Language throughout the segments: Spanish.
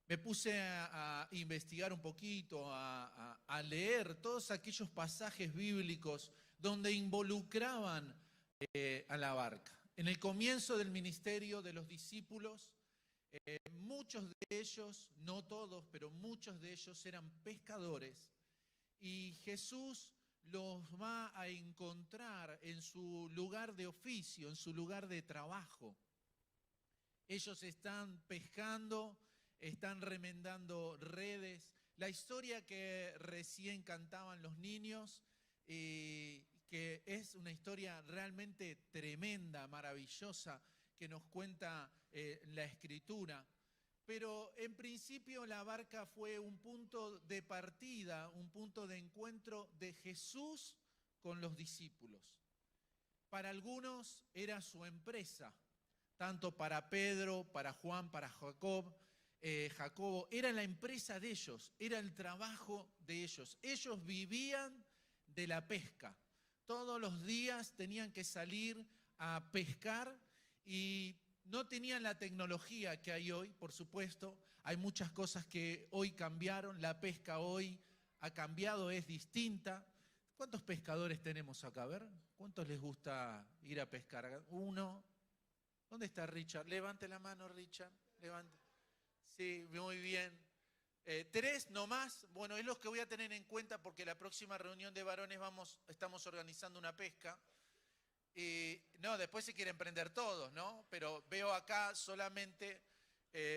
Me puse a investigar un poquito, a leer todos aquellos pasajes bíblicos donde involucraban a la barca. En el comienzo del ministerio de los discípulos, muchos de ellos, no todos, pero muchos de ellos eran pescadores y Jesús los va a encontrar en su lugar de oficio, en su lugar de trabajo. Ellos están pescando, están remendando redes. La historia que recién cantaban los niños, que es una historia realmente tremenda, maravillosa, que nos cuenta la Escritura. Pero en principio la barca fue un punto de partida, un punto de encuentro de Jesús con los discípulos. Para algunos era su empresa, tanto para Pedro, para Juan, para Jacobo, era la empresa de ellos, era el trabajo de ellos. Ellos vivían de la pesca. Todos los días tenían que salir a pescar y no tenían la tecnología que hay hoy, por supuesto. Hay muchas cosas que hoy cambiaron, la pesca hoy ha cambiado, es distinta. ¿Cuántos pescadores tenemos acá? A ver, ¿cuántos les gusta ir a pescar? Uno. ¿Dónde está Richard? Levante la mano, Richard. Levante. Sí, muy bien. Tres nomás. Bueno, es lo que voy a tener en cuenta porque la próxima reunión de varones estamos organizando una pesca. No, después se quieren prender todos, ¿no? Pero veo acá solamente,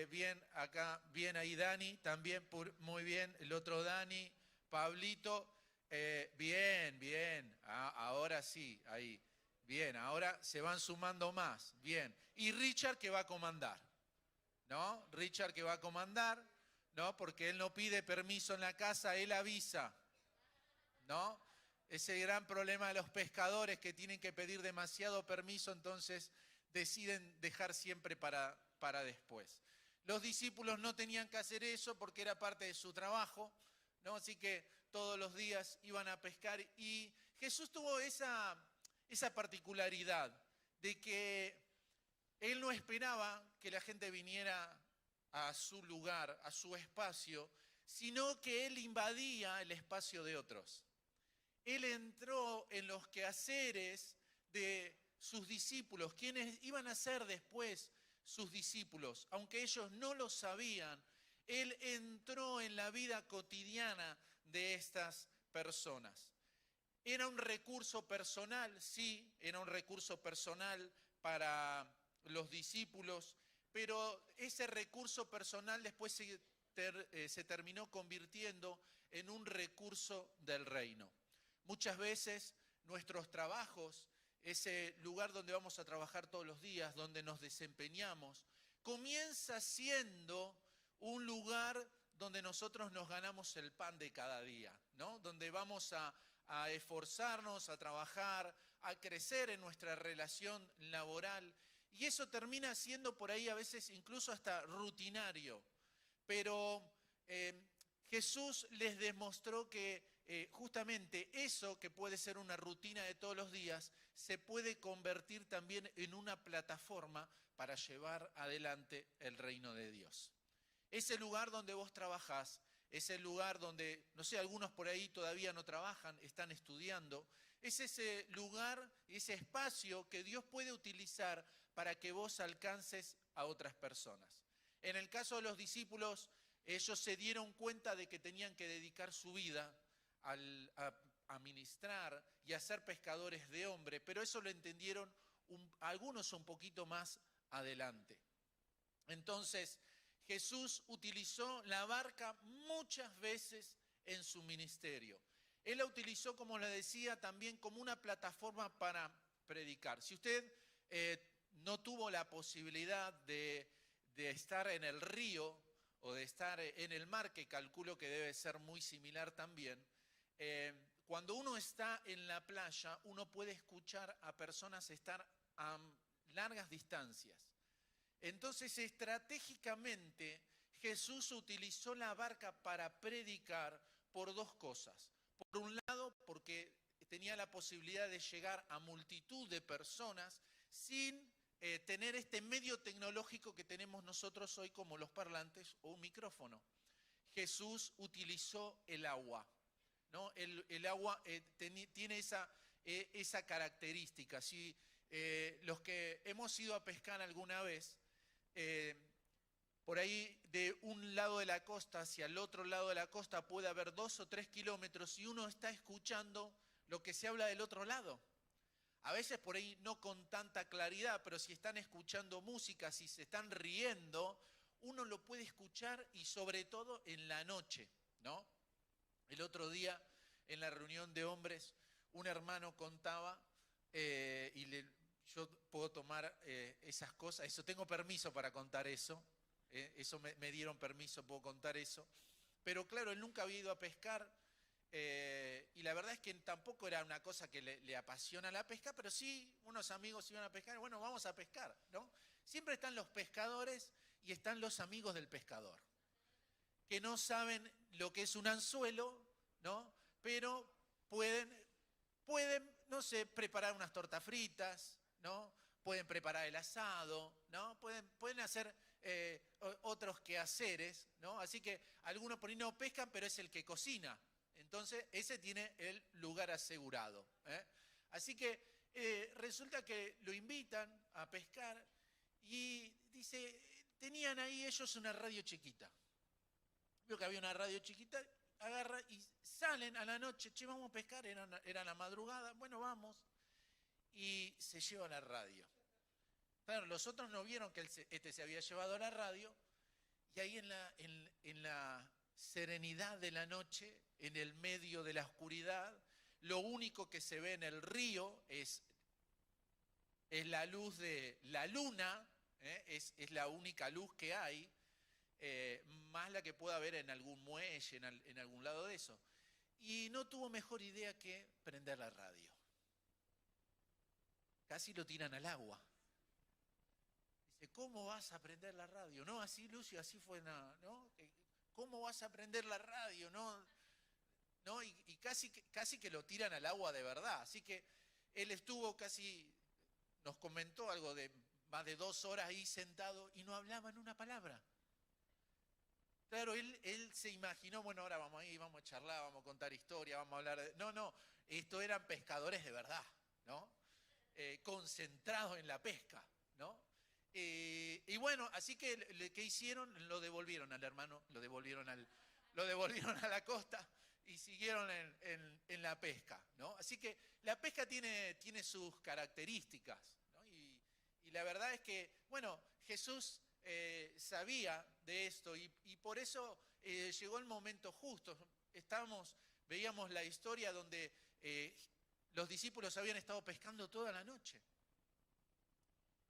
bien ahí Dani, también muy bien, el otro Dani, Pablito, bien, ahora sí, ahí, bien, ahora se van sumando más, bien. Y Richard que va a comandar, ¿no? Richard que va a comandar, ¿no? Porque él no pide permiso en la casa, él avisa, ¿no? Ese gran problema de los pescadores que tienen que pedir demasiado permiso, entonces deciden dejar siempre para después. Los discípulos no tenían que hacer eso porque era parte de su trabajo, ¿no? Así que todos los días iban a pescar y Jesús tuvo esa particularidad de que él no esperaba que la gente viniera a su lugar, a su espacio, sino que él invadía el espacio de otros. Él entró en los quehaceres de sus discípulos, quienes iban a ser después sus discípulos. Aunque ellos no lo sabían, Él entró en la vida cotidiana de estas personas. Era un recurso personal, sí, era un recurso personal para los discípulos, pero ese recurso personal después se terminó convirtiendo en un recurso del reino. Muchas veces nuestros trabajos, ese lugar donde vamos a trabajar todos los días, donde nos desempeñamos, comienza siendo un lugar donde nosotros nos ganamos el pan de cada día, ¿no? Donde vamos a esforzarnos, a trabajar, a crecer en nuestra relación laboral. Y eso termina siendo por ahí a veces incluso hasta rutinario. Pero Jesús les demostró que justamente eso que puede ser una rutina de todos los días, se puede convertir también en una plataforma para llevar adelante el reino de Dios. Ese lugar donde vos trabajás, ese lugar donde, no sé, algunos por ahí todavía no trabajan, están estudiando, es ese lugar, ese espacio que Dios puede utilizar para que vos alcances a otras personas. En el caso de los discípulos, ellos se dieron cuenta de que tenían que dedicar su vida a ministrar y a ser pescadores de hombre, pero eso lo entendieron algunos un poquito más adelante. Entonces, Jesús utilizó la barca muchas veces en su ministerio. Él la utilizó, como le decía, también como una plataforma para predicar. Si usted no tuvo la posibilidad de estar en el río o de estar en el mar, que calculo que debe ser muy similar también, cuando uno está en la playa, uno puede escuchar a personas estar a largas distancias. Entonces, estratégicamente, Jesús utilizó la barca para predicar por dos cosas. Por un lado, porque tenía la posibilidad de llegar a multitud de personas sin tener este medio tecnológico que tenemos nosotros hoy como los parlantes o un micrófono. Jesús utilizó el agua, ¿no? El agua tiene esa característica. Si los que hemos ido a pescar alguna vez, por ahí de un lado de la costa hacia el otro lado de la costa puede haber 2 o 3 kilómetros y uno está escuchando lo que se habla del otro lado. A veces por ahí no con tanta claridad, pero si están escuchando música, si se están riendo, uno lo puede escuchar y sobre todo en la noche, ¿no? El otro día en la reunión de hombres, un hermano contaba yo puedo tomar esas cosas, eso tengo permiso para contar eso. Eso me dieron permiso, puedo contar eso. Pero claro, él nunca había ido a pescar y la verdad es que tampoco era una cosa que le apasiona la pesca, pero sí unos amigos iban a pescar y bueno, vamos a pescar, ¿no? Siempre están los pescadores y están los amigos del pescador, que no saben lo que es un anzuelo, ¿no? Pero pueden, no sé, preparar unas tortas fritas, ¿no? Pueden preparar el asado, ¿no? Pueden hacer otros quehaceres, ¿no? Así que algunos por ahí no pescan, pero es el que cocina. Entonces, ese tiene el lugar asegurado, ¿eh? Así que resulta que lo invitan a pescar y dice, tenían ahí ellos una radio chiquita. Veo que había una radio chiquita, agarra y salen a la noche, che, vamos a pescar, era la madrugada, bueno, vamos. Y se lleva la radio. Claro, los otros no vieron que este se había llevado la radio y ahí en la serenidad de la noche, en el medio de la oscuridad, lo único que se ve en el río es la luz de la luna, es la única luz que hay, más la que pueda haber en algún muelle, en algún lado de eso. Y no tuvo mejor idea que prender la radio. Casi lo tiran al agua. Dice, ¿cómo vas a prender la radio? No, así Lucio, así fue nada, ¿no? ¿Cómo vas a prender la radio? ¿No? Y casi que lo tiran al agua de verdad. Así que él estuvo casi, nos comentó algo de más de 2 horas ahí sentado y no hablaban una palabra. Claro, él se imaginó, bueno, ahora vamos ahí, vamos a charlar, vamos a contar historia, vamos a hablar de... No, esto eran pescadores de verdad, ¿no? Concentrados en la pesca, ¿no? Y bueno, así que, ¿qué hicieron? Lo devolvieron al hermano, lo devolvieron a la costa y siguieron en la pesca, ¿no? Así que la pesca tiene sus características, ¿no? Y la verdad es que, bueno, Jesús sabía de esto y por eso llegó el momento justo. Veíamos la historia donde los discípulos habían estado pescando toda la noche.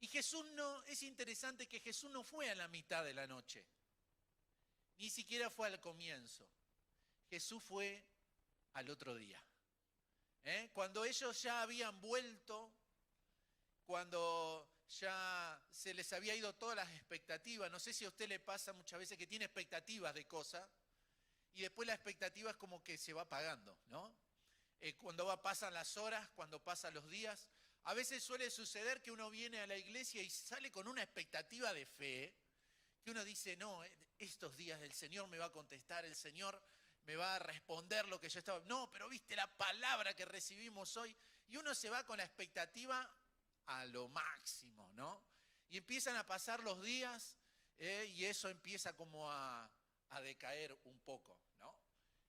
Y es interesante que Jesús no fue a la mitad de la noche, ni siquiera fue al comienzo. Jesús fue al otro día. Cuando ellos ya habían vuelto, cuando ya se les había ido todas las expectativas, no sé si a usted le pasa muchas veces que tiene expectativas de cosas y después la expectativa es como que se va apagando, ¿no? Cuando pasan las horas, cuando pasan los días, a veces suele suceder que uno viene a la iglesia y sale con una expectativa de fe, que uno dice, no, estos días el Señor me va a contestar, el Señor me va a responder lo que yo estaba... No, pero viste la palabra que recibimos hoy, y uno se va con la expectativa a lo máximo, ¿no? Y empiezan a pasar los días y eso empieza como a decaer un poco, ¿no?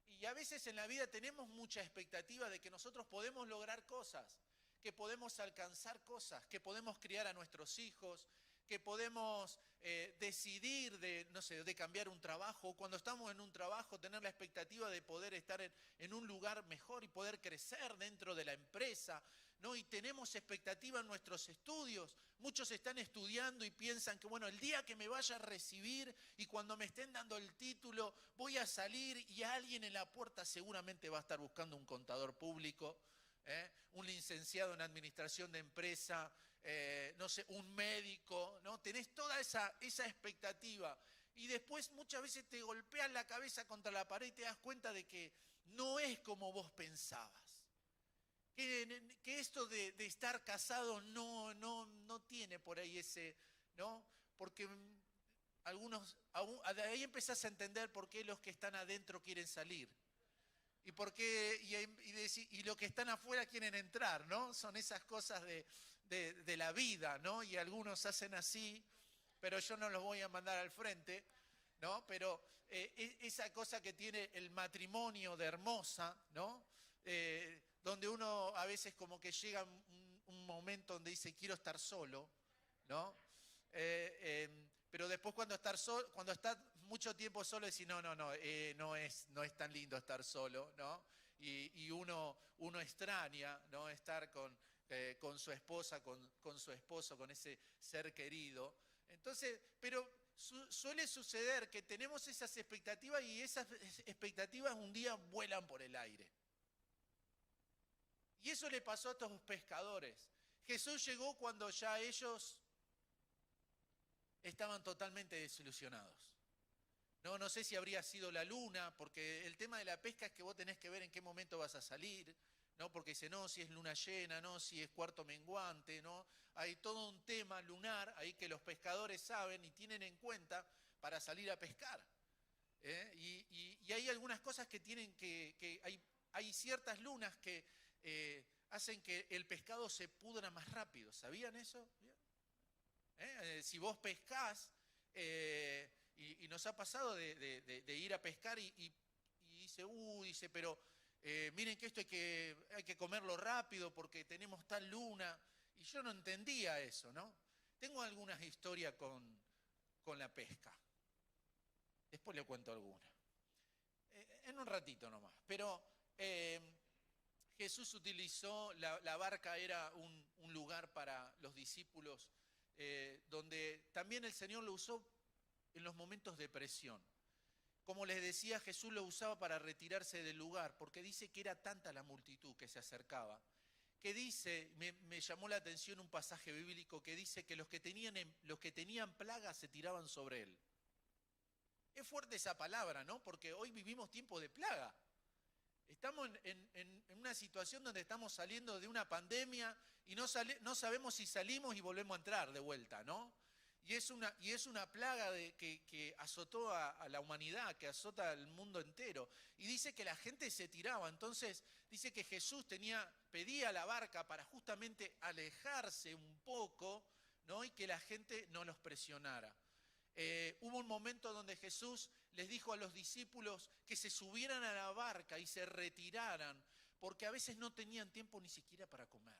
Y a veces en la vida tenemos mucha expectativa de que nosotros podemos lograr cosas, que podemos alcanzar cosas, que podemos criar a nuestros hijos, que podemos decidir de cambiar un trabajo, cuando estamos en un trabajo tener la expectativa de poder estar en un lugar mejor y poder crecer dentro de la empresa, ¿no? Y tenemos expectativa en nuestros estudios. Muchos están estudiando y piensan que, bueno, el día que me vaya a recibir y cuando me estén dando el título, voy a salir y alguien en la puerta seguramente va a estar buscando un contador público, un licenciado en administración de empresa, no sé, un médico, ¿no? Tenés toda esa expectativa y después muchas veces te golpeas la cabeza contra la pared y te das cuenta de que no es como vos pensabas. que esto de estar casado no tiene por ahí ese, ¿no? Porque algunos, de ahí empezás a entender por qué los que están adentro quieren salir. Y por qué, y los que están afuera quieren entrar, ¿no? Son esas cosas de la vida, ¿no? Y algunos hacen así, pero yo no los voy a mandar al frente, ¿no? Pero esa cosa que tiene el matrimonio de Hermosa, ¿no? Donde uno a veces como que llega un momento donde dice quiero estar solo, ¿no? Pero después cuando está mucho tiempo solo decís no es tan lindo estar solo, ¿no? Y uno extraña, ¿no? Estar con su esposa, con su esposo, con ese ser querido. Entonces, pero suele suceder que tenemos esas expectativas y esas expectativas un día vuelan por el aire. Y eso le pasó a estos pescadores. Jesús llegó cuando ya ellos estaban totalmente desilusionados. No sé si habría sido la luna, porque el tema de la pesca es que vos tenés que ver en qué momento vas a salir, ¿no? Porque dice, no, si es luna llena, no, si es cuarto menguante, ¿no? Hay todo un tema lunar ahí que los pescadores saben y tienen en cuenta para salir a pescar. Y hay algunas cosas que tienen hay ciertas lunas que hacen que el pescado se pudra más rápido. ¿Sabían eso? Si vos pescás, y nos ha pasado de ir a pescar y dice, pero miren que esto hay que comerlo rápido porque tenemos tal luna. Y yo no entendía eso, ¿no? Tengo algunas historias con la pesca. Después le cuento alguna. En un ratito nomás. Pero Jesús utilizó, la barca era un lugar para los discípulos donde también el Señor lo usó en los momentos de presión. Como les decía, Jesús lo usaba para retirarse del lugar, porque dice que era tanta la multitud que se acercaba, que dice, me llamó la atención un pasaje bíblico que dice que los que tenían plaga se tiraban sobre él. Es fuerte esa palabra, ¿no? Porque hoy vivimos tiempos de plaga. Estamos en una situación donde estamos saliendo de una pandemia y no sabemos si salimos y volvemos a entrar de vuelta, ¿no? Y es una plaga que azotó a la humanidad, que azota al mundo entero. Y dice que la gente se tiraba. Entonces dice que Jesús pedía la barca para justamente alejarse un poco, ¿no? Y que la gente no los presionara. Hubo un momento donde Jesús les dijo a los discípulos que se subieran a la barca y se retiraran, porque a veces no tenían tiempo ni siquiera para comer.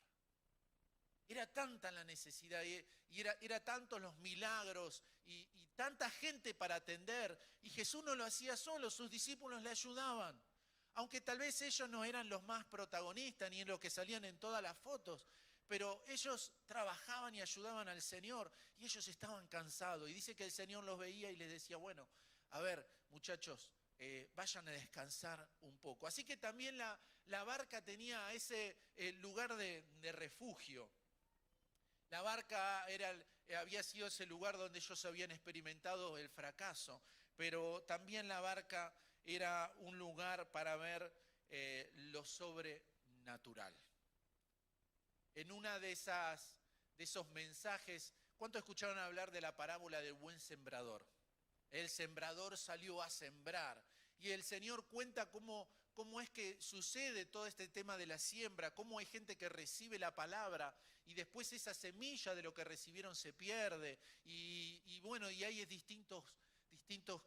Era tanta la necesidad y era tantos los milagros y tanta gente para atender. Y Jesús no lo hacía solo, sus discípulos le ayudaban. Aunque tal vez ellos no eran los más protagonistas ni en los que salían en todas las fotos, pero ellos trabajaban y ayudaban al Señor y ellos estaban cansados. Y dice que el Señor los veía y les decía, bueno, a ver, muchachos, vayan a descansar un poco. Así que también la barca tenía ese lugar de refugio. La barca había sido ese lugar donde ellos habían experimentado el fracaso, pero también la barca era un lugar para ver lo sobrenatural. En una de esos mensajes, ¿cuántos escucharon hablar de la parábola del buen sembrador? El sembrador salió a sembrar y el Señor cuenta cómo es que sucede todo este tema de la siembra, cómo hay gente que recibe la palabra y después esa semilla de lo que recibieron se pierde y bueno, y hay distintos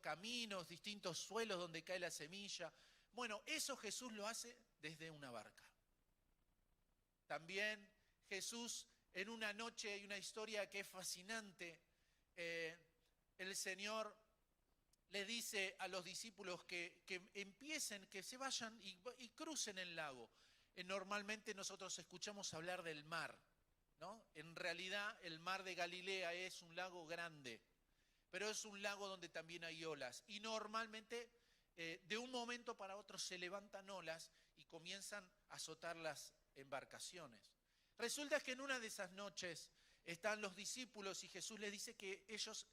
caminos, distintos suelos donde cae la semilla. Bueno, eso Jesús lo hace desde una barca. También Jesús, en una noche, hay una historia que es fascinante. El Señor le dice a los discípulos que empiecen, que se vayan y crucen el lago. Normalmente nosotros escuchamos hablar del mar, ¿no? En realidad el mar de Galilea es un lago grande, pero es un lago donde también hay olas. Y normalmente de un momento para otro se levantan olas y comienzan a azotar las embarcaciones. Resulta que en una de esas noches están los discípulos y Jesús les dice que ellos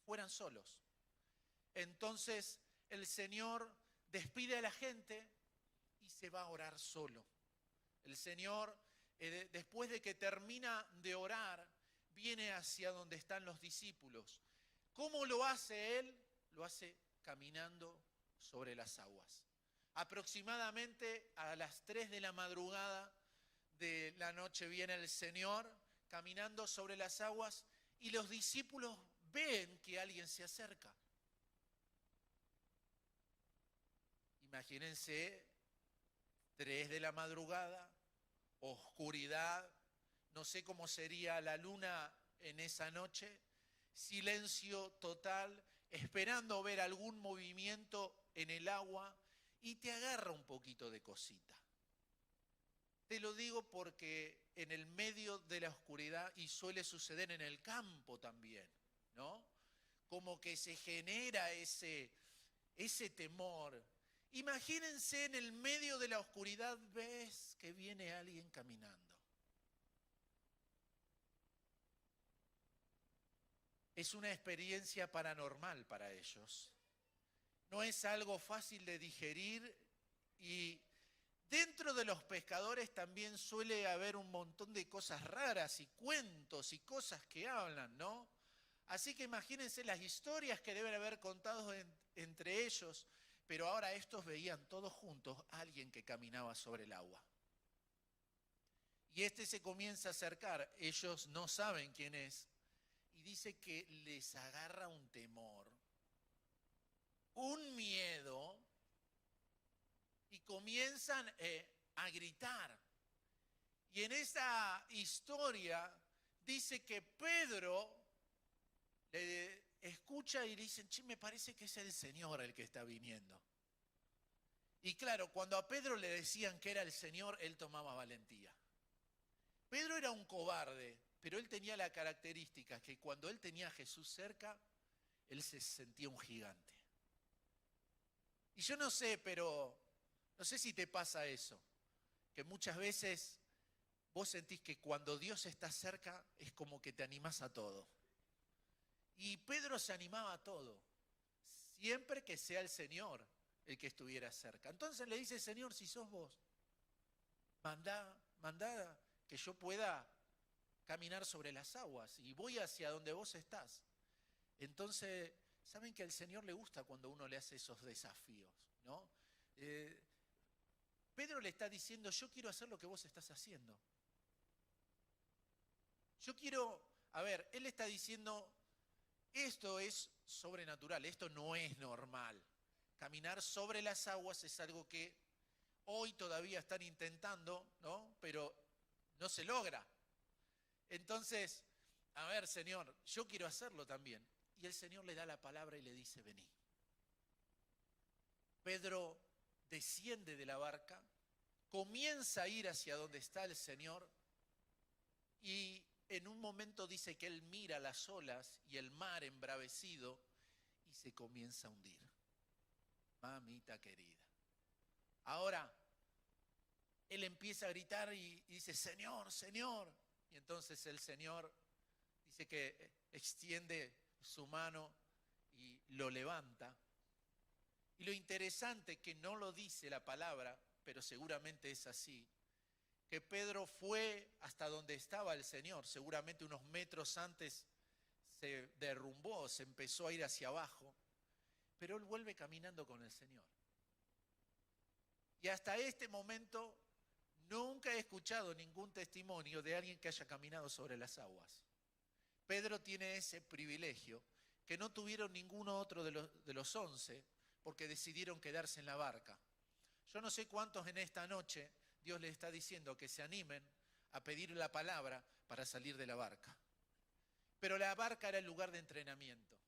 fueran solos. Entonces el Señor despide a la gente y se va a orar solo. El Señor, después de que termina de orar, viene hacia donde están los discípulos. ¿Cómo lo hace Él? Lo hace caminando sobre las aguas. Aproximadamente a las 3 de la madrugada de la noche viene el Señor caminando sobre las aguas y los discípulos ven que alguien se acerca. Imagínense, 3 de la madrugada, oscuridad, no sé cómo sería la luna en esa noche, silencio total, esperando ver algún movimiento en el agua y te agarra un poquito de cosita. Te lo digo porque en el medio de la oscuridad, y suele suceder en el campo también, ¿no? Como que se genera ese temor. Imagínense, en el medio de la oscuridad ves que viene alguien caminando. Es una experiencia paranormal para ellos. No es algo fácil de digerir y dentro de los pescadores también suele haber un montón de cosas raras y cuentos y cosas que hablan, ¿no? Así que imagínense las historias que deben haber contado entre ellos, pero ahora estos veían todos juntos a alguien que caminaba sobre el agua. Y este se comienza a acercar, ellos no saben quién es, y dice que les agarra un temor, un miedo, y comienzan a gritar. Y en esta historia dice que Pedro le escucha y le dicen, che, me parece que es el Señor el que está viniendo. Y claro, cuando a Pedro le decían que era el Señor, él tomaba valentía. Pedro era un cobarde, pero él tenía la característica que cuando él tenía a Jesús cerca, él se sentía un gigante. Y yo no sé, pero no sé si te pasa eso, que muchas veces vos sentís que cuando Dios está cerca es como que te animás a todo. Y Pedro se animaba a todo, siempre que sea el Señor el que estuviera cerca. Entonces le dice, Señor, si sos vos, mandá que yo pueda caminar sobre las aguas y voy hacia donde vos estás. Entonces, ¿saben que al Señor le gusta cuando uno le hace esos desafíos, ¿no? Pedro le está diciendo, yo quiero hacer lo que vos estás haciendo. Yo quiero, él está diciendo, esto es sobrenatural, esto no es normal. Caminar sobre las aguas es algo que hoy todavía están intentando, ¿no? Pero no se logra. Entonces, Señor, yo quiero hacerlo también. Y el Señor le da la palabra y le dice, vení. Pedro desciende de la barca, comienza a ir hacia donde está el Señor y en un momento dice que él mira las olas y el mar embravecido y se comienza a hundir. Mamita querida. Ahora, él empieza a gritar y dice, Señor, Señor. Y entonces el Señor dice que extiende su mano y lo levanta. Y lo interesante, que no lo dice la palabra, pero seguramente es así, que Pedro fue hasta donde estaba el Señor, seguramente unos metros antes se derrumbó, se empezó a ir hacia abajo, pero él vuelve caminando con el Señor. Y hasta este momento nunca he escuchado ningún testimonio de alguien que haya caminado sobre las aguas. Pedro tiene ese privilegio que no tuvieron ninguno otro de los 11, porque decidieron quedarse en la barca. Yo no sé cuántos en esta noche Dios les está diciendo que se animen a pedir la palabra para salir de la barca. Pero la barca era el lugar de entrenamiento.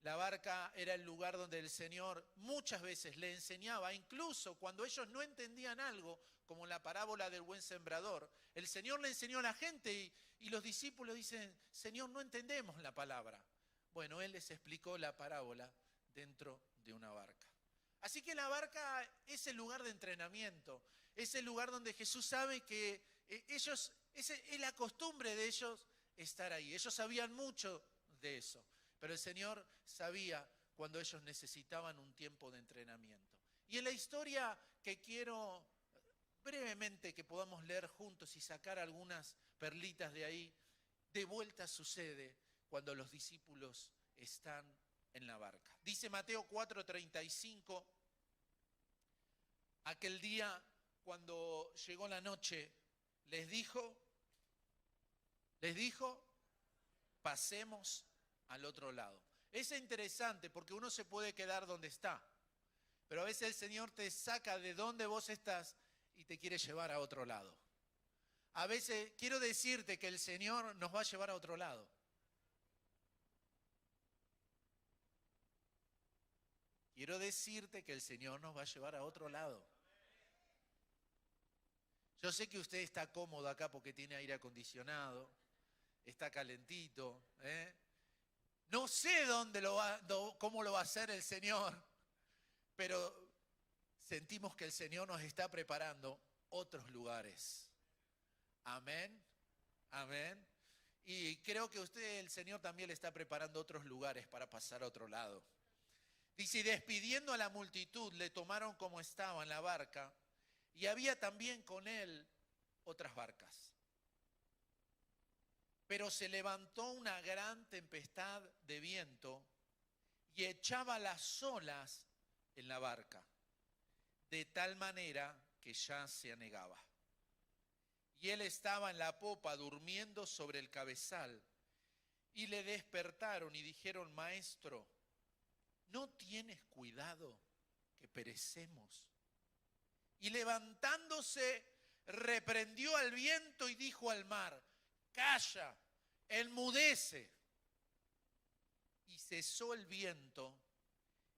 La barca era el lugar donde el Señor muchas veces le enseñaba, incluso cuando ellos no entendían algo, como la parábola del buen sembrador. El Señor le enseñó a la gente y los discípulos dicen, Señor, no entendemos la palabra. Bueno, Él les explicó la parábola dentro de una barca. Así que la barca es el lugar de entrenamiento, es el lugar donde Jesús sabe que ellos, es la costumbre de ellos estar ahí. Ellos sabían mucho de eso, pero el Señor sabía cuando ellos necesitaban un tiempo de entrenamiento. Y en la historia que quiero brevemente que podamos leer juntos y sacar algunas perlitas de ahí. De vuelta sucede cuando los discípulos están en la barca. Dice Mateo 4:35, aquel día cuando llegó la noche, les dijo, pasemos al otro lado. Es interesante porque uno se puede quedar donde está, pero a veces el Señor te saca de donde vos estás y te quiere llevar a otro lado. A veces quiero decirte que el Señor nos va a llevar a otro lado. Quiero decirte que el Señor nos va a llevar a otro lado. Yo sé que usted está cómodo acá porque tiene aire acondicionado, está calentito, No sé cómo lo va a hacer el Señor, pero sentimos que el Señor nos está preparando otros lugares. Amén, amén. Y creo que el Señor también le está preparando otros lugares para pasar a otro lado. Dice, y despidiendo a la multitud, le tomaron como estaba en la barca, y había también con él otras barcas. Pero se levantó una gran tempestad de viento y echaba las olas en la barca, de tal manera que ya se anegaba. Y él estaba en la popa durmiendo sobre el cabezal, y le despertaron y dijeron, Maestro, ¿no tienes cuidado que perecemos? Y levantándose, reprendió al viento y dijo al mar, calla, enmudece. Y cesó el viento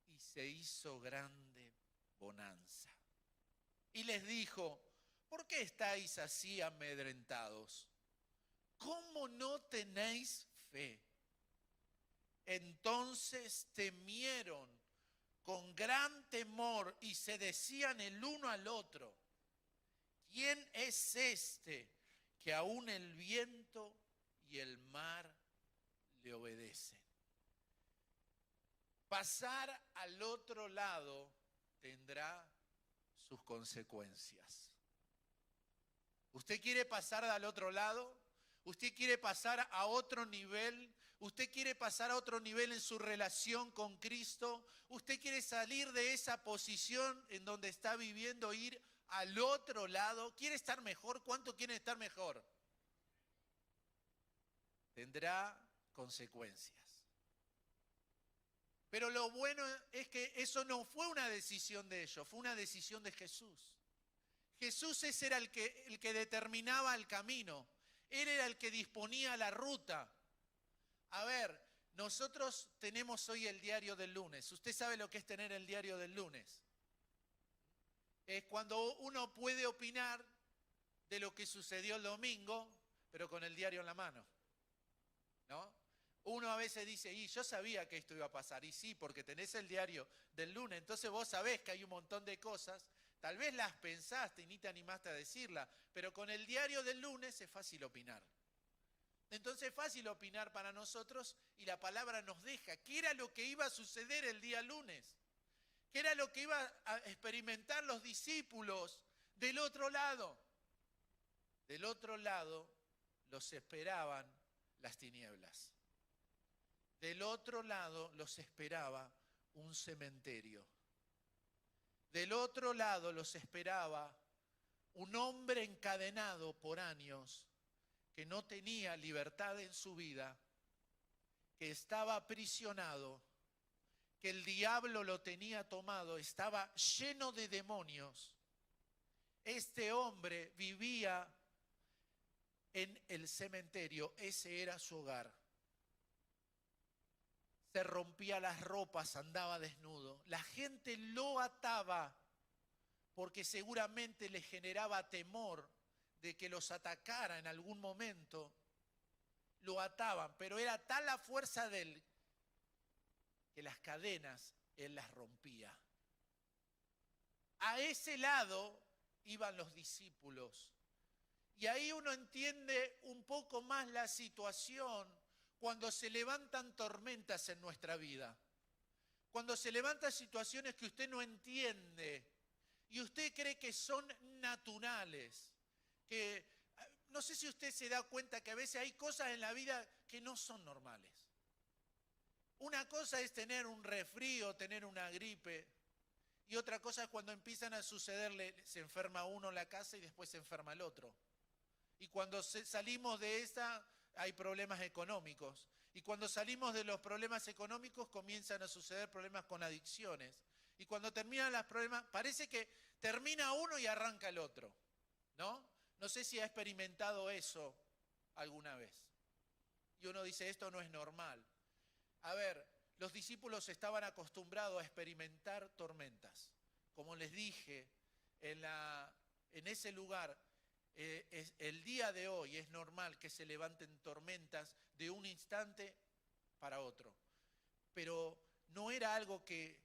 y se hizo grande bonanza. Y les dijo, ¿por qué estáis así amedrentados? ¿Cómo no tenéis fe? Entonces temieron con gran temor y se decían el uno al otro, ¿quién es este que aún el viento y el mar le obedecen? Pasar al otro lado tendrá sus consecuencias. ¿Usted quiere pasar al otro lado? ¿Usted quiere pasar a otro nivel? ¿Usted quiere pasar a otro nivel en su relación con Cristo? ¿Usted quiere salir de esa posición en donde está viviendo, ir al otro lado? ¿Quiere estar mejor? ¿Cuánto quiere estar mejor? Tendrá consecuencias. Pero lo bueno es que eso no fue una decisión de ellos, fue una decisión de Jesús. Jesús ese era el que determinaba el camino. Él era el que disponía la ruta. A ver, nosotros tenemos hoy el diario del lunes. ¿Usted sabe lo que es tener el diario del lunes? Es cuando uno puede opinar de lo que sucedió el domingo, pero con el diario en la mano, ¿no? Uno a veces dice, y yo sabía que esto iba a pasar, y sí, porque tenés el diario del lunes, entonces vos sabés que hay un montón de cosas, tal vez las pensaste y ni te animaste a decirla, pero con el diario del lunes es fácil opinar. Entonces es fácil opinar para nosotros y la palabra nos deja. ¿Qué era lo que iba a suceder el día lunes? ¿Qué era lo que iba a experimentar los discípulos del otro lado? Del otro lado los esperaban las tinieblas. Del otro lado los esperaba un cementerio. Del otro lado los esperaba un hombre encadenado por años que no tenía libertad en su vida, que estaba aprisionado, que el diablo lo tenía tomado, estaba lleno de demonios. Este hombre vivía en el cementerio, ese era su hogar. Se rompía las ropas, andaba desnudo. La gente lo ataba porque seguramente le generaba temor de que los atacara en algún momento. Lo ataban, pero era tal la fuerza de él que las cadenas él las rompía. A ese lado iban los discípulos. Y ahí uno entiende un poco más la situación cuando se levantan tormentas en nuestra vida. Cuando se levantan situaciones que usted no entiende, y usted cree que son naturales, que no sé si usted se da cuenta que a veces hay cosas en la vida que no son normales. Una cosa es tener un resfrío, tener una gripe, y otra cosa es cuando empiezan a sucederle, se enferma uno en la casa y después se enferma el otro. Y cuando salimos de esa, hay problemas económicos. Y cuando salimos de los problemas económicos, comienzan a suceder problemas con adicciones. Y cuando terminan los problemas, parece que termina uno y arranca el otro, ¿no? No sé si ha experimentado eso alguna vez. Y uno dice, esto no es normal. A ver, los discípulos estaban acostumbrados a experimentar tormentas. Como les dije, en ese lugar, el día de hoy es normal que se levanten tormentas de un instante para otro. Pero no era algo que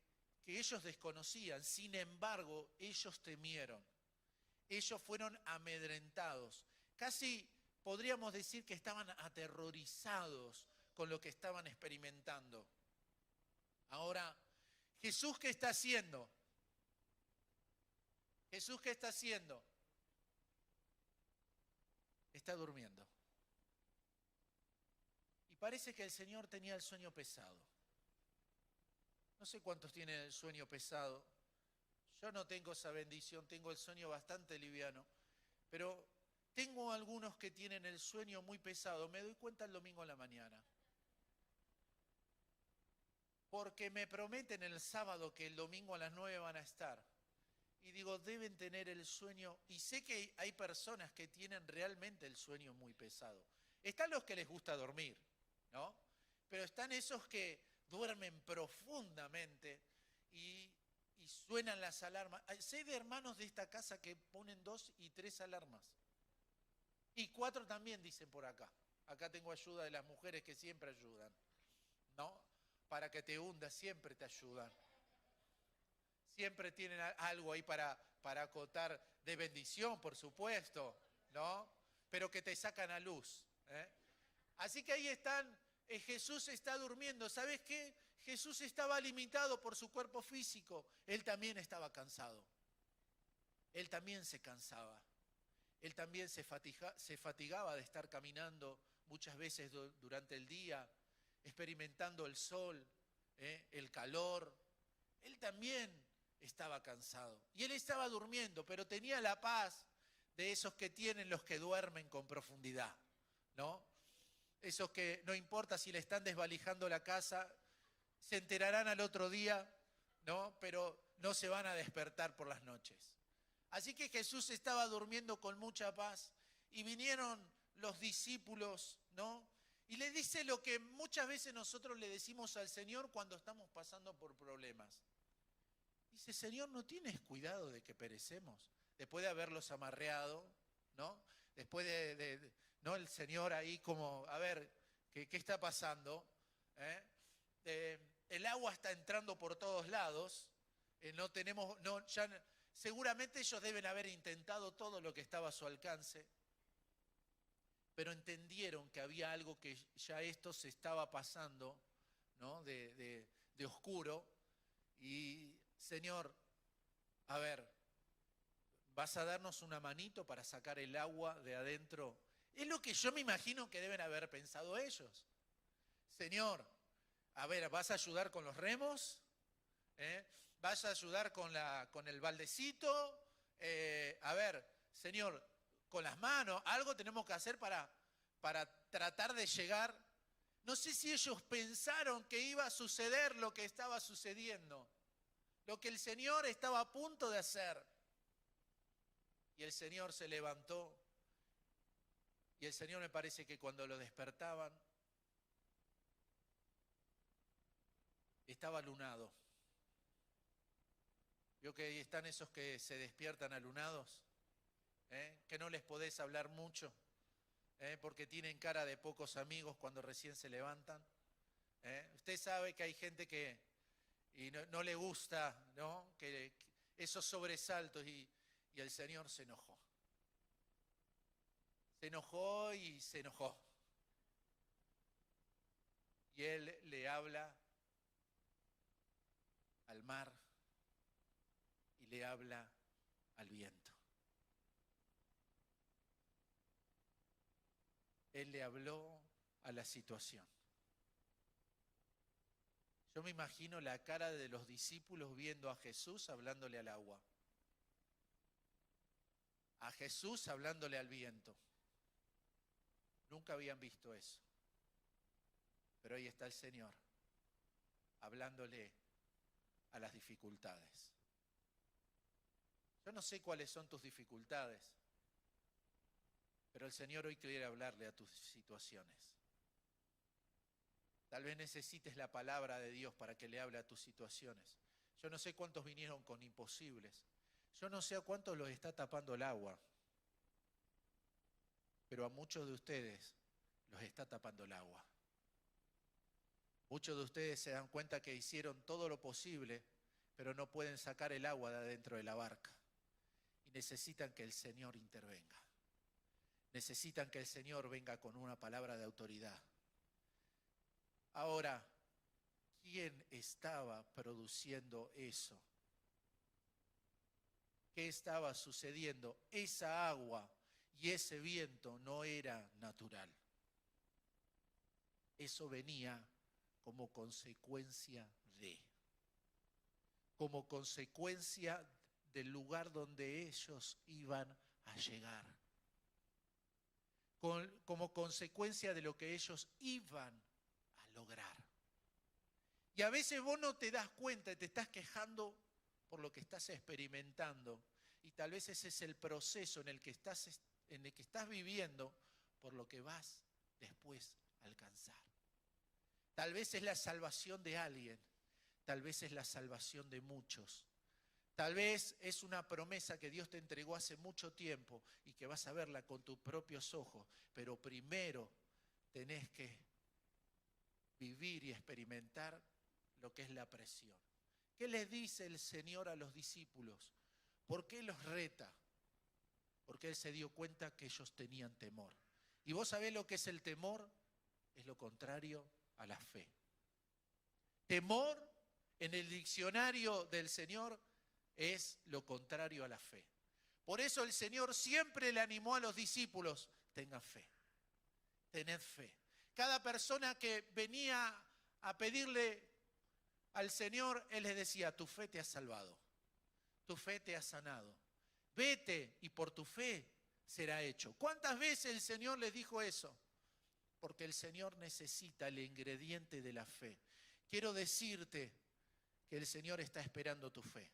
ellos desconocían, sin embargo, ellos temieron. Ellos fueron amedrentados. Casi podríamos decir que estaban aterrorizados con lo que estaban experimentando. Ahora, ¿Jesús qué está haciendo? ¿Jesús qué está haciendo? Está durmiendo. Y parece que el Señor tenía el sueño pesado. No sé cuántos tienen el sueño pesado. Yo no tengo esa bendición, tengo el sueño bastante liviano. Pero tengo algunos que tienen el sueño muy pesado. Me doy cuenta el domingo en la mañana. Porque me prometen el sábado que el domingo a las 9 van a estar. Y digo, deben tener el sueño. Y sé que hay personas que tienen realmente el sueño muy pesado. Están los que les gusta dormir, ¿no? Pero están esos que duermen profundamente y suenan las alarmas. Sé de hermanos de esta casa que ponen 2 y 3 alarmas. Y 4 también dicen por acá. Acá tengo ayuda de las mujeres que siempre ayudan, ¿no? Para que te hundas, siempre te ayudan. Siempre tienen algo ahí para acotar de bendición, por supuesto, ¿no? Pero que te sacan a luz, ¿eh? Así que ahí están, Jesús está durmiendo. ¿Sabes qué? Jesús estaba limitado por su cuerpo físico. Él también estaba cansado. Él también se cansaba. Él también se fatigaba de estar caminando muchas veces durante el día, experimentando el sol, el calor. Él también estaba cansado. Y él estaba durmiendo, pero tenía la paz de esos que tienen los que duermen con profundidad, ¿no? Esos que no importa si le están desvalijando la casa, se enterarán al otro día, ¿no? Pero no se van a despertar por las noches. Así que Jesús estaba durmiendo con mucha paz y vinieron los discípulos, ¿no? Y le dice lo que muchas veces nosotros le decimos al Señor cuando estamos pasando por problemas. Dice, Señor, ¿no tienes cuidado de que perecemos? Después de haberlos amarreado, ¿no? Después ¿no? El Señor ahí como, a ver, ¿qué está pasando? El agua está entrando por todos lados. Seguramente ellos deben haber intentado todo lo que estaba a su alcance, pero entendieron que había algo que ya esto se estaba pasando, ¿no? de oscuro. Y, Señor, a ver, ¿vas a darnos una manito para sacar el agua de adentro? Es lo que yo me imagino que deben haber pensado ellos. Señor, a ver, ¿vas a ayudar con los remos? ¿Vas a ayudar con el baldecito? A ver, Señor, con las manos, algo tenemos que hacer para tratar de llegar. No sé si ellos pensaron que iba a suceder lo que estaba sucediendo, lo que el Señor estaba a punto de hacer. Y el Señor se levantó, y el Señor me parece que cuando lo despertaban, estaba lunado. ¿Vio que ahí están esos que se despiertan alunados? Que no les podés hablar mucho, porque tienen cara de pocos amigos cuando recién se levantan. Usted sabe que hay gente que no le gusta, ¿no? Que esos sobresaltos y el Señor se enojó. Se enojó y se enojó. Y Él le habla al mar y le habla al viento. Él le habló a la situación. Yo me imagino la cara de los discípulos viendo a Jesús hablándole al agua. A Jesús hablándole al viento. Nunca habían visto eso. Pero ahí está el Señor, hablándole a las dificultades. Yo no sé cuáles son tus dificultades, pero el Señor hoy quiere hablarle a tus situaciones. Tal vez necesites la palabra de Dios para que le hable a tus situaciones. Yo no sé cuántos vinieron con imposibles. Yo no sé a cuántos los está tapando el agua. Pero a muchos de ustedes los está tapando el agua. Muchos de ustedes se dan cuenta que hicieron todo lo posible, pero no pueden sacar el agua de adentro de la barca. Y necesitan que el Señor intervenga. Necesitan que el Señor venga con una palabra de autoridad. Ahora, ¿quién estaba produciendo eso? ¿Qué estaba sucediendo? Esa agua y ese viento no era natural. Eso venía como consecuencia como consecuencia del lugar donde ellos iban a llegar, como consecuencia de lo que ellos iban a lograr. Y a veces vos no te das cuenta y te estás quejando por lo que estás experimentando, y tal vez ese es el proceso en el que estás viviendo por lo que vas después a alcanzar. Tal vez es la salvación de alguien, tal vez es la salvación de muchos. Tal vez es una promesa que Dios te entregó hace mucho tiempo y que vas a verla con tus propios ojos, pero primero tenés que vivir y experimentar lo que es la presión. ¿Qué les dice el Señor a los discípulos? ¿Por qué los reta? Porque Él se dio cuenta que ellos tenían temor. ¿Y vos sabés lo que es el temor? Es lo contrario a la fe. Temor en el diccionario del Señor es lo contrario a la fe. Por eso el Señor siempre le animó a los discípulos: tengan fe, tened fe. Cada persona que venía a pedirle al Señor, Él les decía: tu fe te ha salvado, tu fe te ha sanado. Vete y por tu fe será hecho. ¿Cuántas veces el Señor les dijo eso? Porque el Señor necesita el ingrediente de la fe. Quiero decirte que el Señor está esperando tu fe.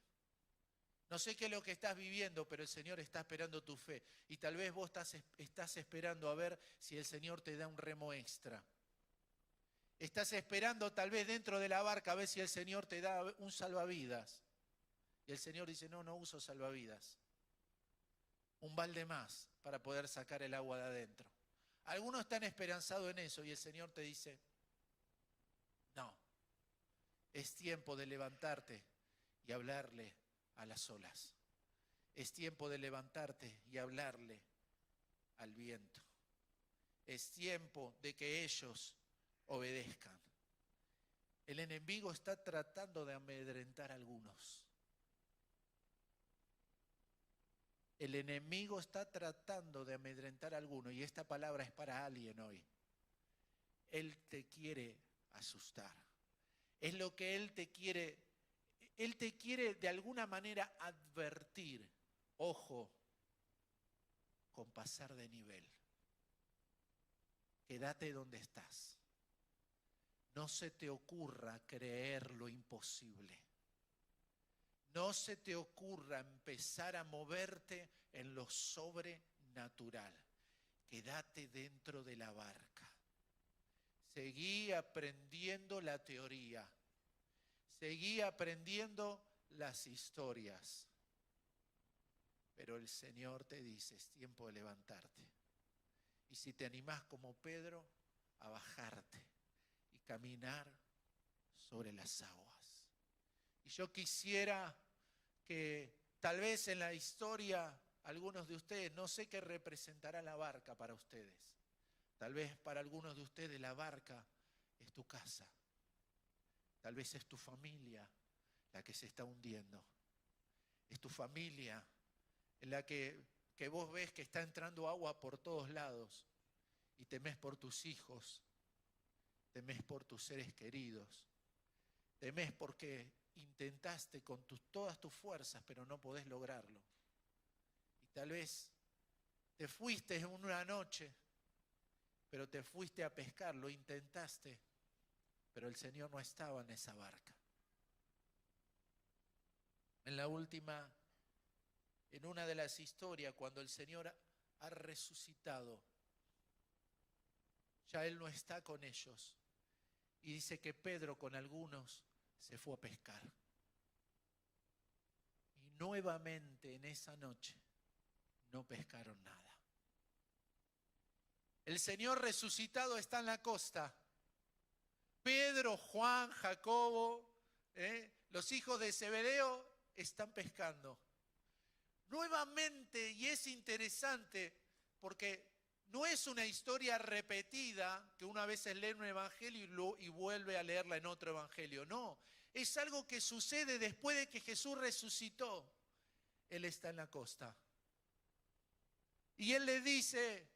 No sé qué es lo que estás viviendo, pero el Señor está esperando tu fe. Y tal vez vos estás esperando a ver si el Señor te da un remo extra. Estás esperando tal vez dentro de la barca a ver si el Señor te da un salvavidas. Y el Señor dice: no uso salvavidas. Un balde más para poder sacar el agua de adentro. Algunos están esperanzados en eso y el Señor te dice: no, es tiempo de levantarte y hablarle a las olas. Es tiempo de levantarte y hablarle al viento. Es tiempo de que ellos obedezcan. El enemigo está tratando de amedrentar a algunos. El enemigo está tratando de amedrentar a algunos, y esta palabra es para alguien hoy. Él te quiere asustar. Es lo que Él te quiere de alguna manera advertir. Ojo, con pasar de nivel. Quédate donde estás. No se te ocurra creer lo imposible. No se te ocurra empezar a moverte en lo sobrenatural. Quédate dentro de la barca. Seguí aprendiendo la teoría. Seguí aprendiendo las historias. Pero el Señor te dice: es tiempo de levantarte. Y si te animás como Pedro, a bajarte y caminar sobre las aguas. Y yo quisiera que tal vez en la historia algunos de ustedes, no sé qué representará la barca para ustedes. Tal vez para algunos de ustedes la barca es tu casa. Tal vez es tu familia la que se está hundiendo. Es tu familia en la que vos ves que está entrando agua por todos lados y temés por tus hijos, temés por tus seres queridos, temés porque intentaste con todas tus fuerzas, pero no podés lograrlo. Y tal vez te fuiste en una noche, pero te fuiste a pescar, lo intentaste, pero el Señor no estaba en esa barca. En una de las historias, cuando el Señor ha resucitado, ya Él no está con ellos. Y dice que Pedro con algunos se fue a pescar. Y nuevamente en esa noche no pescaron nada. El Señor resucitado está en la costa. Pedro, Juan, Jacobo, los hijos de Zebedeo están pescando. Nuevamente, y es interesante porque no es una historia repetida que una vez lee un evangelio y vuelve a leerla en otro evangelio. No, es algo que sucede después de que Jesús resucitó. Él está en la costa. Y Él le dice,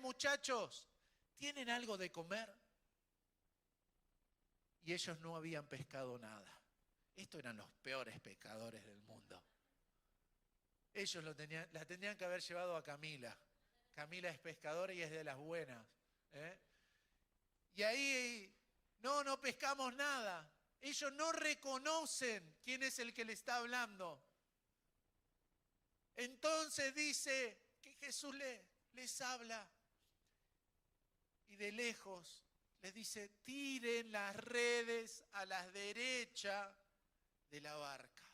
muchachos, ¿tienen algo de comer? Y ellos no habían pescado nada. Estos eran los peores pescadores del mundo. Ellos la tendrían que haber llevado a Camila. Camila es pescadora y es de las buenas. Y ahí, no pescamos nada. Ellos no reconocen quién es el que le está hablando. Entonces dice que Jesús les habla y de lejos les dice, tiren las redes a la derecha de la barca.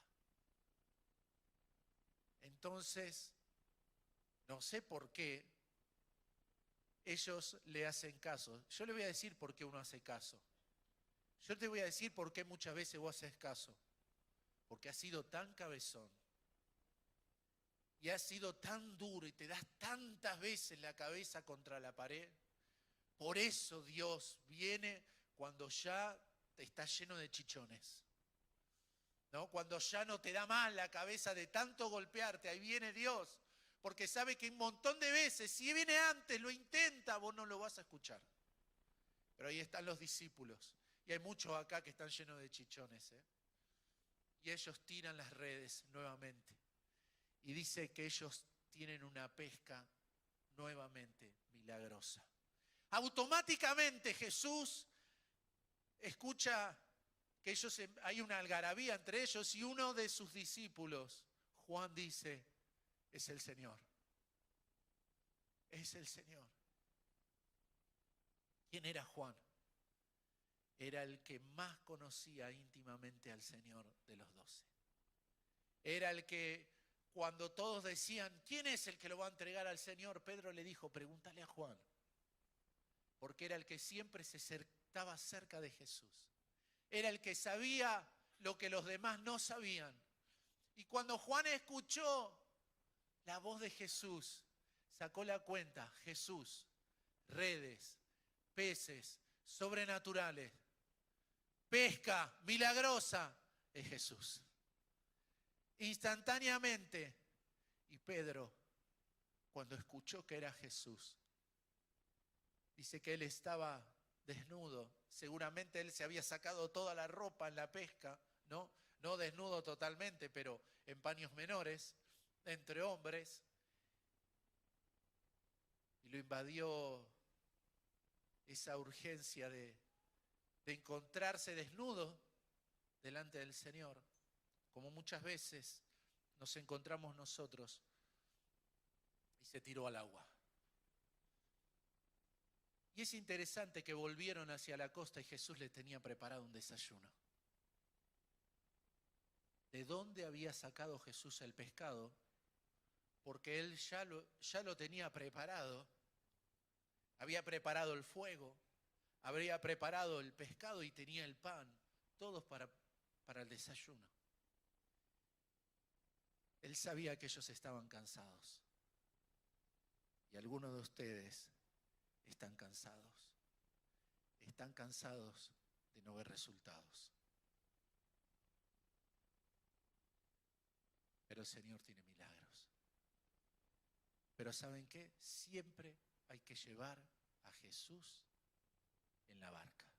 Entonces, no sé por qué ellos le hacen caso. Yo le voy a decir por qué uno hace caso. Yo te voy a decir por qué muchas veces vos haces caso. Porque has sido tan cabezón. Y has sido tan duro y te das tantas veces la cabeza contra la pared. Por eso Dios viene cuando ya te estás lleno de chichones. ¿No? Cuando ya no te da más la cabeza de tanto golpearte, ahí viene Dios. Porque sabe que un montón de veces, si viene antes, lo intenta, vos no lo vas a escuchar. Pero ahí están los discípulos. Y hay muchos acá que están llenos de chichones. Y ellos tiran las redes nuevamente. Y dice que ellos tienen una pesca nuevamente milagrosa. Automáticamente Jesús escucha que hay una algarabía entre ellos y uno de sus discípulos, Juan, dice, es el Señor. Es el Señor. ¿Quién era Juan? Era el que más conocía íntimamente al Señor de los 12. Era el que cuando todos decían, ¿quién es el que lo va a entregar al Señor? Pedro le dijo, pregúntale a Juan. Porque era el que siempre estaba cerca de Jesús. Era el que sabía lo que los demás no sabían. Y cuando Juan escuchó la voz de Jesús, sacó la cuenta, Jesús, redes, peces, sobrenaturales, pesca milagrosa, es Jesús. Instantáneamente. Y Pedro, cuando escuchó que era Jesús, dice que él estaba desnudo. Seguramente él se había sacado toda la ropa en la pesca, ¿no? No desnudo totalmente, pero en paños menores, entre hombres. Y lo invadió esa urgencia de encontrarse desnudo delante del Señor, como muchas veces nos encontramos nosotros, y se tiró al agua. Y es interesante que volvieron hacia la costa y Jesús les tenía preparado un desayuno. ¿De dónde había sacado Jesús el pescado? Porque él ya lo tenía preparado. Había preparado el fuego, habría preparado el pescado y tenía el pan, todos para el desayuno. Él sabía que ellos estaban cansados. Y algunos de ustedes están cansados. Están cansados de no ver resultados. Pero el Señor tiene milagros. Pero ¿saben qué? Siempre hay que llevar a Jesús en la barca.